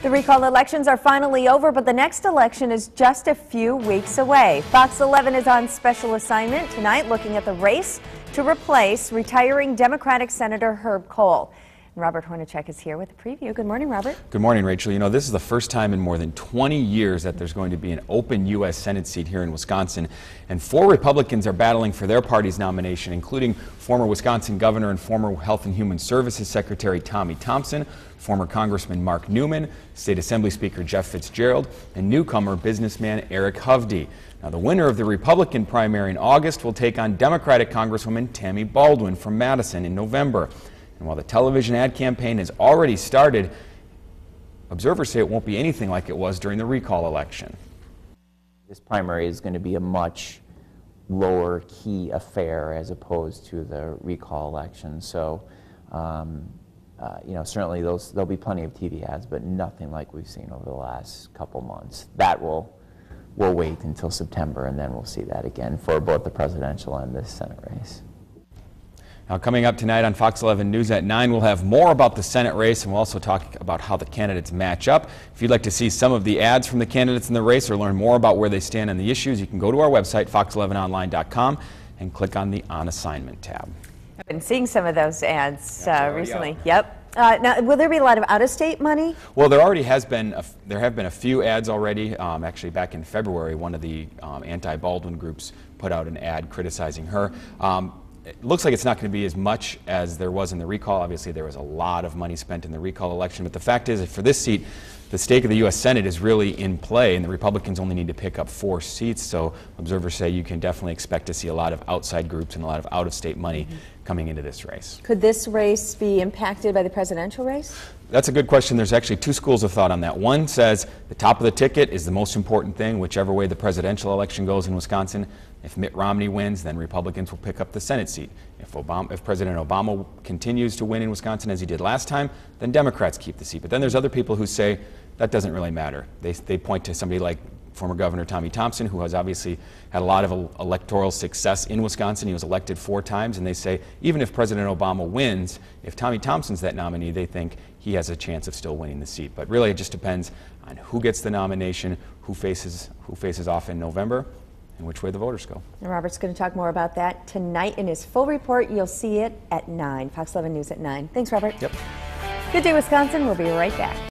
The recall elections are finally over, but the next election is just a few weeks away. Fox 11 is on special assignment tonight looking at the race to replace retiring Democratic Senator Herb Kohl. Robert Hornacek is here with a preview. Good morning, Robert. Good morning, Rachel. You know, this is the first time in more than 20 years that there's going to be an open U.S. Senate seat here in Wisconsin, and 4 Republicans are battling for their party's nomination, including former Wisconsin Governor and former Health and Human Services Secretary Tommy Thompson, former Congressman Mark Newman, State Assembly Speaker Jeff Fitzgerald, and newcomer businessman Eric Hovde. Now, the winner of the Republican primary in August will take on Democratic Congresswoman Tammy Baldwin from Madison in November. And while the television ad campaign has already started, observers say it won't be anything like it was during the recall election. This primary is going to be a much lower key affair as opposed to the recall election. So, you know, certainly there'll be plenty of TV ads, but nothing like we've seen over the last couple months. That we'll wait until September, and then we'll see that again for both the presidential and the Senate race. Now, coming up tonight on Fox 11 News at 9, we'll have more about the Senate race, and we'll also talk about how the candidates match up. If you'd like to see some of the ads from the candidates in the race or learn more about where they stand on the issues, you can go to our website, fox11online.com, and click on the On Assignment tab. I've been seeing some of those ads recently. Out. Yep. Now, will there be a lot of out-of-state money? Well, there already has been. There have been a few ads already. Actually, back in February, one of the anti-Baldwin groups put out an ad criticizing her. It looks like it's not going to be as much as there was in the recall. Obviously, there was a lot of money spent in the recall election, but the fact is that for this seat, the stake of the U.S. Senate is really in play, and the Republicans only need to pick up 4 seats, so observers say you can definitely expect to see a lot of outside groups and a lot of out-of-state money coming into this race. Could this race be impacted by the presidential race? That's a good question. There's actually 2 schools of thought on that. One says the top of the ticket is the most important thing, whichever way the presidential election goes in Wisconsin. If Mitt Romney wins, then Republicans will pick up the Senate seat. If President Obama continues to win in Wisconsin as he did last time, then Democrats keep the seat. But then there's other people who say that doesn't really matter. They point to somebody like former Governor Tommy Thompson, who has obviously had a lot of electoral success in Wisconsin. He was elected 4 times, and they say even if President Obama wins, if Tommy Thompson's that nominee, they think he has a chance of still winning the seat. But really, it just depends on who gets the nomination, who faces off in November, and which way the voters go. And Robert's going to talk more about that tonight in his full report. You'll see it at 9. Fox 11 News at 9. Thanks, Robert. Yep. Good day, Wisconsin. We'll be right back.